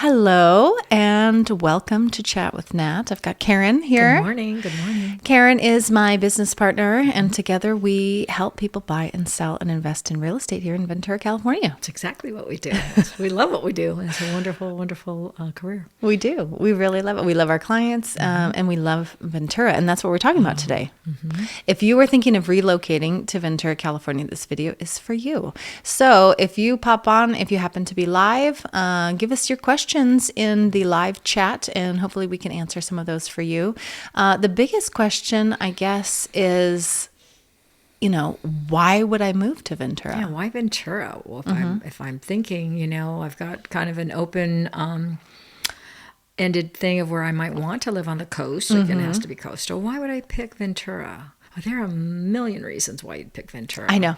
Hello and welcome to Chat with Nat. I've got Karen here. Good morning. Good morning. Karen is my business partner, and together we help people buy and sell and invest in real estate here in Ventura, California. That's exactly what we do. We love what we do. It's a wonderful, wonderful career. We do. We really love it. We love our clients, and we love Ventura, and that's what we're talking about today. If you were thinking of relocating to Ventura, California, this video is for you. So if you pop on, if you happen to be live, give us your questions in the live chat, and hopefully we can answer some of those for you. The biggest question, I guess, is, why would I move to Ventura? Yeah, why Ventura? Well, if I'm thinking, I've got kind of an open ended thing of where I might want to live on the coast. Again, it has to be coastal. Why would I pick Ventura? Well, there are a million reasons why you'd pick Ventura. I know.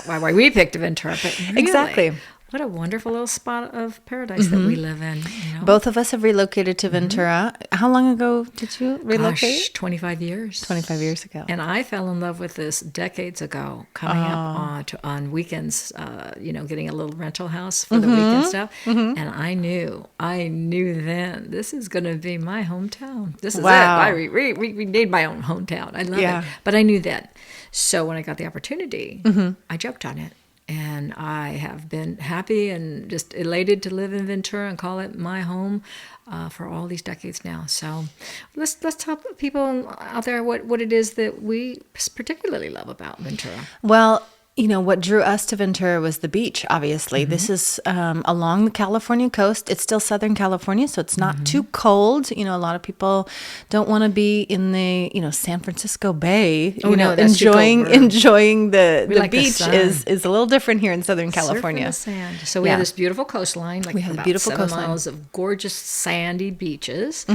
Why we picked Ventura. But really, exactly. What a wonderful little spot of paradise that we live in. Both of us have relocated to Ventura. How long ago did you relocate? Gosh, 25 years. 25 years ago. And I fell in love with this decades ago, coming up on weekends, getting a little rental house for the weekend stuff. And I knew then this is going to be my hometown. This is it. We made my own hometown. I love it. But I knew that. So when I got the opportunity, I jumped on it. And I have been happy and just elated to live in Ventura and call it my home for all these decades now. So let's tell people out there what it is that we particularly love about Ventura. Well, what drew us to Ventura was the beach, obviously. This is along the California coast. It's still Southern California, so it's not too cold. A lot of people don't want to be in the, San Francisco Bay. Enjoying the like beach the is a little different here in Southern California. Surfing the sand. So we have this beautiful coastline, we have about beautiful 7 coastline. miles of gorgeous sandy beaches.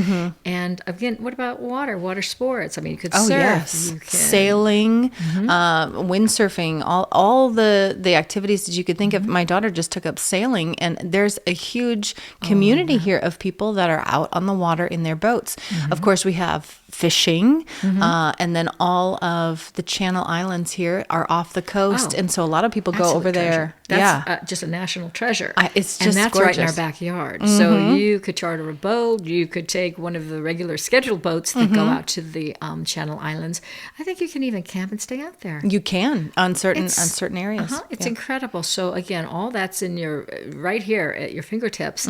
And again, what about water sports? I mean, you could surf. Yes. You can, sailing, windsurfing, all the activities that you could think of. My daughter just took up sailing, and there's a huge community here of people that are out on the water in their boats. Of course, we have fishing, and then all of the Channel Islands here are off the coast, and so a lot of people go over there. That's just a national treasure. It's just and that's gorgeous. right in our backyard. So you could charter a boat. You could take one of the regular scheduled boats that go out to the Channel Islands. I think you can even camp and stay out there. You can on certain areas. It's incredible. So again, all that's in your right here at your fingertips.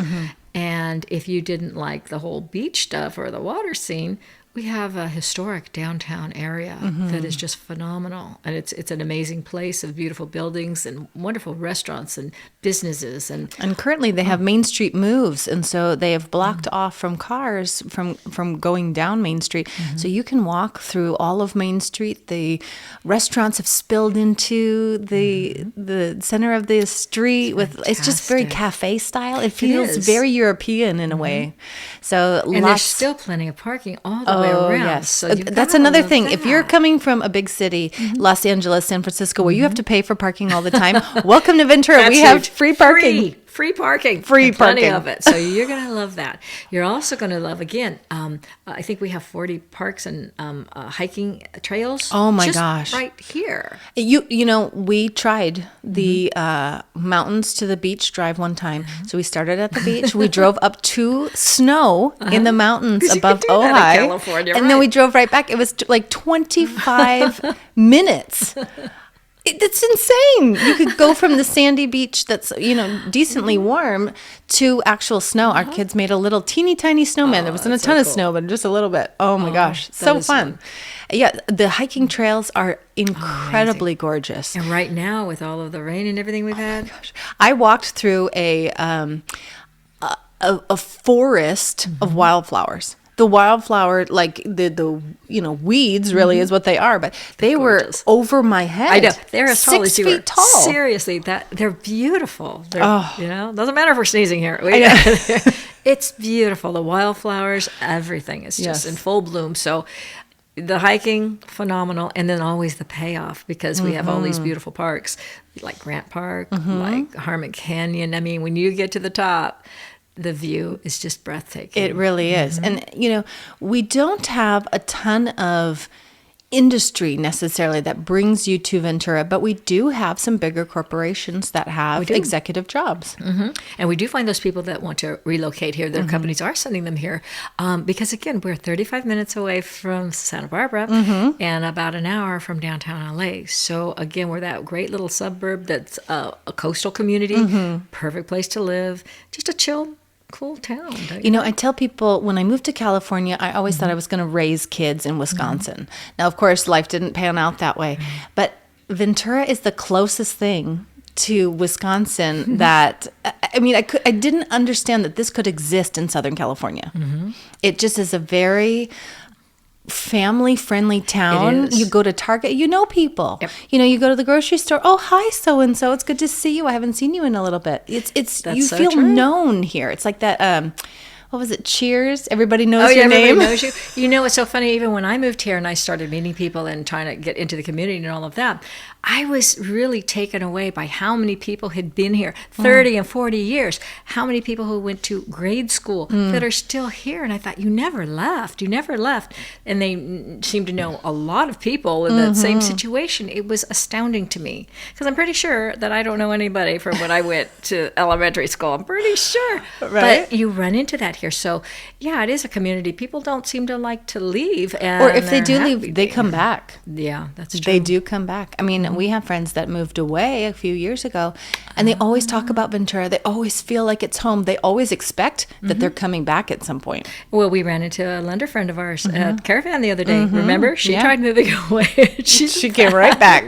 And if you didn't like the whole beach stuff or the water scene, we have a historic downtown area that is just phenomenal, and it's an amazing place of beautiful buildings and wonderful restaurants and businesses. And currently they have Main Street moves, and so they have blocked off from cars from going down Main Street. So you can walk through all of Main Street. The restaurants have spilled into the center of the street it's just very cafe style. It feels very European in a way. So there's still plenty of parking all the way around. Yes. So that's another thing. If you're coming from a big city, Los Angeles, San Francisco, where you have to pay for parking all the time, welcome to Ventura. We have free parking. Free parking. Free plenty parking. of it. So you're going to love that. You're also going to love, again, I think we have 40 parks and hiking trails. Oh my gosh. Right here. We tried the mountains to the beach drive one time. So we started at the beach. We drove up to snow in the mountains above Ojai. California, and then we drove right back. It was like 25 minutes. It's insane. You could go from the sandy beach that's, decently warm to actual snow. Our kids made a little teeny tiny snowman. There wasn't a ton of snow, but just a little bit. Oh my gosh. So fun. Yeah. The hiking trails are incredibly gorgeous. And right now with all of the rain and everything we've had. I walked through a forest of wildflowers. The wildflower, like the weeds really is what they are, but they were over my head. I know. They're as tall 6 as you feet are. tall. Seriously, they're beautiful. Doesn't matter if we're sneezing here. It's beautiful. The wildflowers, everything is just in full bloom. So the hiking, phenomenal. And then always the payoff, because we have all these beautiful parks like Grant Park, like Harmon Canyon. I mean, when you get to the top, the view is just breathtaking. It really is. And, we don't have a ton of industry necessarily that brings you to Ventura, but we do have some bigger corporations that have executive jobs. And we do find those people that want to relocate here. Their companies are sending them here because, again, we're 35 minutes away from Santa Barbara and about an hour from downtown LA. So, again, we're that great little suburb that's a coastal community, perfect place to live, just a chill, cool town. I tell people when I moved to California, I always thought I was going to raise kids in Wisconsin. Now, of course, life didn't pan out that way. But Ventura is the closest thing to Wisconsin that, I didn't understand that this could exist in Southern California. It just is a very family-friendly town. You go to Target, you know people. Yep. You go to the grocery store. Oh, hi, so-and-so. It's good to see you. I haven't seen you in a little bit. It's you so feel true. Known here. It's like that. What was it? Cheers. Everybody knows your name. Everybody knows you. It's so funny. Even when I moved here and I started meeting people and trying to get into the community and all of that, I was really taken away by how many people had been here 30 and 40 years, how many people who went to grade school that are still here. And I thought, you never left. And they seemed to know a lot of people in that same situation. It was astounding to me because I'm pretty sure that I don't know anybody from when I went to elementary school. I'm pretty sure. Right. But you run into that here. So, yeah, it is a community. People don't seem to like to leave. Or if they do leave, they come back. Yeah, that's true. They do come back. I mean, we have friends that moved away a few years ago, and they always talk about Ventura. They always feel like it's home. They always expect that they're coming back at some point. Well, we ran into a lender friend of ours at Caravan the other day. Remember? She tried moving away. She came right back.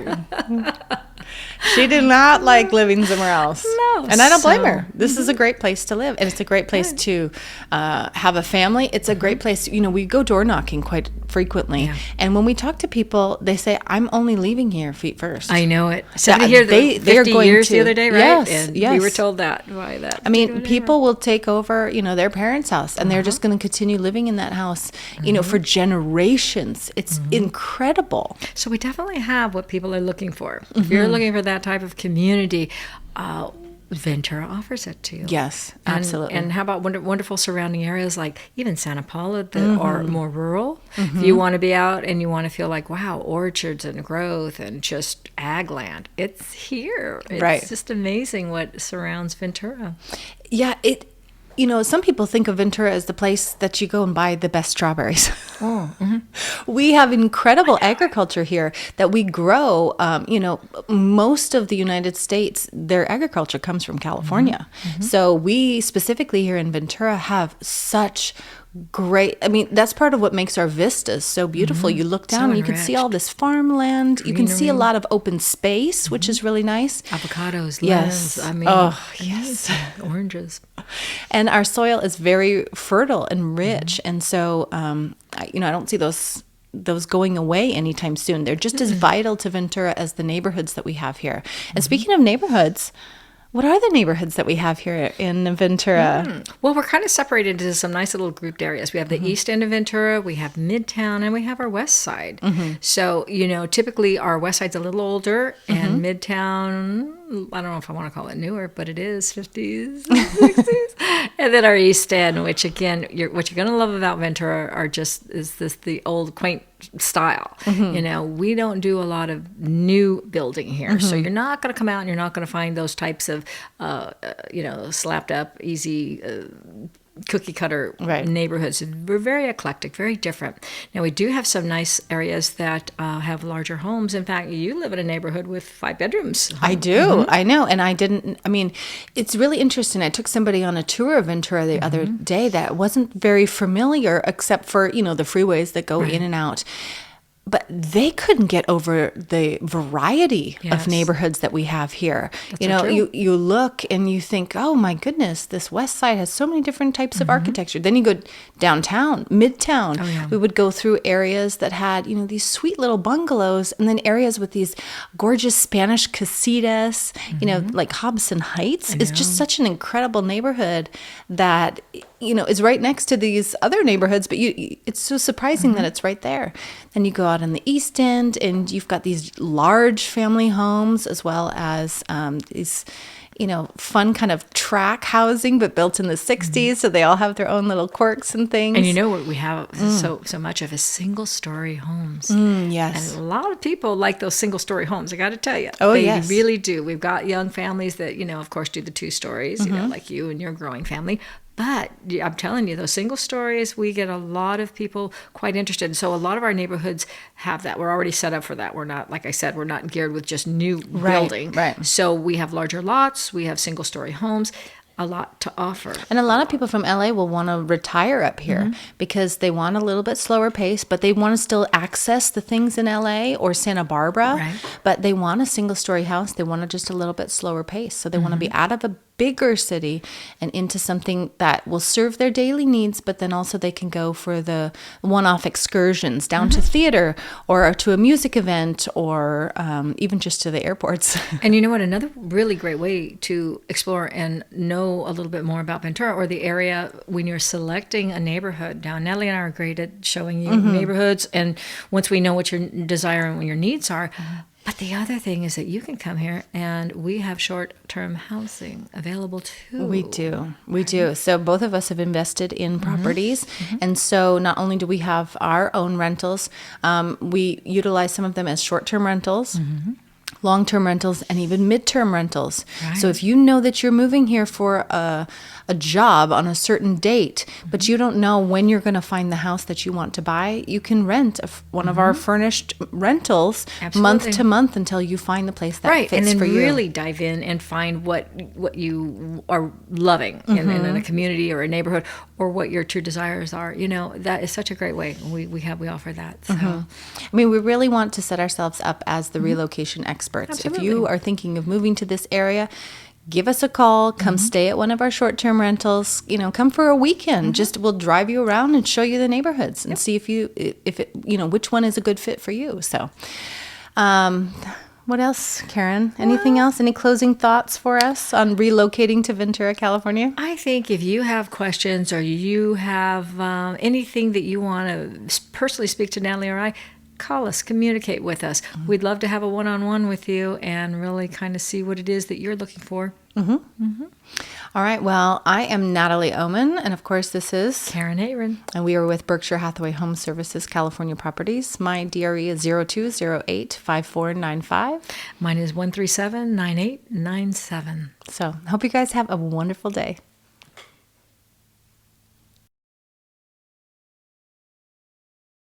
She did not like living somewhere else. No. And I don't blame her. This is a great place to live. And it's a great place to have a family. It's a great place. We go door knocking quite frequently. Yeah. And when we talk to people, they say, I'm only leaving here feet first. I know it. Somebody here, they are going years the other day, right? Yes, yes. We were told that. Why that? People will take over, their parents' house, and they're just going to continue living in that house, for generations. It's incredible. So we definitely have what people are looking for. If you're looking for that type of community, Ventura offers it to you. Yes, absolutely. And how about wonderful surrounding areas like even Santa Paula that are more rural? If you want to be out and you want to feel like, wow, orchards and growth and just ag land, it's here. It's just amazing what surrounds Ventura. Yeah, some people think of Ventura as the place that you go and buy the best strawberries. We have incredible agriculture here that we grow. Most of the United States, their agriculture comes from California. So we specifically here in Ventura have such great, that's part of what makes our vistas so beautiful. You look down and you can see all this farmland. Greenery. You can see a lot of open space, which is really nice. Avocados, yes. lemons. Yes. Oranges. And our soil is very fertile and rich. And so, I don't see those going away anytime soon. They're just as vital to Ventura as the neighborhoods that we have here. And speaking of neighborhoods, what are the neighborhoods that we have here in Ventura? Well, we're kind of separated into some nice little grouped areas. We have the east end of Ventura, we have Midtown, and we have our west side. So, typically our west side's a little older, and Midtown, I don't know if I want to call it newer, but it is 50s, 60s. And then our east end, which again, what you're going to love about Ventura is the old quaint style. We don't do a lot of new building here. So you're not going to come out and you're not going to find those types of, slapped up, easy cookie cutter neighborhoods. We're very eclectic, very different. Now we do have some nice areas that have larger homes. In fact, you live in a neighborhood with 5 bedrooms. I do. I know. And it's really interesting. I took somebody on a tour of Ventura the other day that wasn't very familiar except for, the freeways that go in and out. But they couldn't get over the variety of neighborhoods that we have here. You look and you think, oh my goodness, this west side has so many different types of architecture. Then you go downtown, Midtown. Oh, yeah. We would go through areas that had, these sweet little bungalows, and then areas with these gorgeous Spanish casitas, like Hobson Heights is just such an incredible neighborhood that, is right next to these other neighborhoods, but it's so surprising that it's right there. Then you go out on the east end and you've got these large family homes as well as these fun kind of track housing, but built in the 60s. So they all have their own little quirks and things. And you know what we have so much of is single-story homes. Yes. And a lot of people like those single-story homes. I got to tell you, Oh, they yes. really do. We've got young families that, of course, do the 2 stories, like you and your growing family. But I'm telling you, those single stories, we get a lot of people quite interested. And so a lot of our neighborhoods have that. We're already set up for that. We're not, like I said, we're not geared with just new building. Right. So we have larger lots. We have single story homes. A lot to offer. And a lot of people from LA will want to retire up here because they want a little bit slower pace, but they want to still access the things in LA or Santa Barbara. Right. But they want a single story house. They want just a little bit slower pace. So they want to be out of a bigger city and into something that will serve their daily needs, but then also they can go for the one-off excursions down to theater or to a music event or even just to the airports. And you know what? Another really great way to explore and know a little bit more about Ventura or the area when you're selecting a neighborhood. Now, Natalie and I are great at showing you neighborhoods, and once we know what your desire and what your needs are. But the other thing is that you can come here and we have short-term housing available too. We do. So both of us have invested in properties. And so not only do we have our own rentals, we utilize some of them as short-term rentals, long-term rentals, and even midterm rentals. Right. So if you know that you're moving here for a job on a certain date, but you don't know when you're going to find the house that you want to buy, you can rent one of our furnished rentals month to month until you find the place that fits and then for you. really dive in and find what you are loving in a community or a neighborhood, or what your true desires are. That is such a great way. We offer that. So. I mean, we really want to set ourselves up as the relocation experts. Absolutely. If you are thinking of moving to this area, give us a call. Come stay at one of our short-term rentals. Come for a weekend. We'll drive you around and show you the neighborhoods and see if which one is a good fit for you. So, what else, Karen? Anything else? Any closing thoughts for us on relocating to Ventura, California? I think if you have questions or you have anything that you want to personally speak to Natalie or I, call us, communicate with us. We'd love to have a one-on-one with you and really kind of see what it is that you're looking for. All right. Well, I am Natalie Oman, and of course, this is Karen Heyrend. And we are with Berkshire Hathaway HomeServices, California Properties. My DRE is 0208-5495. Mine is 137-9897. So, hope you guys have a wonderful day.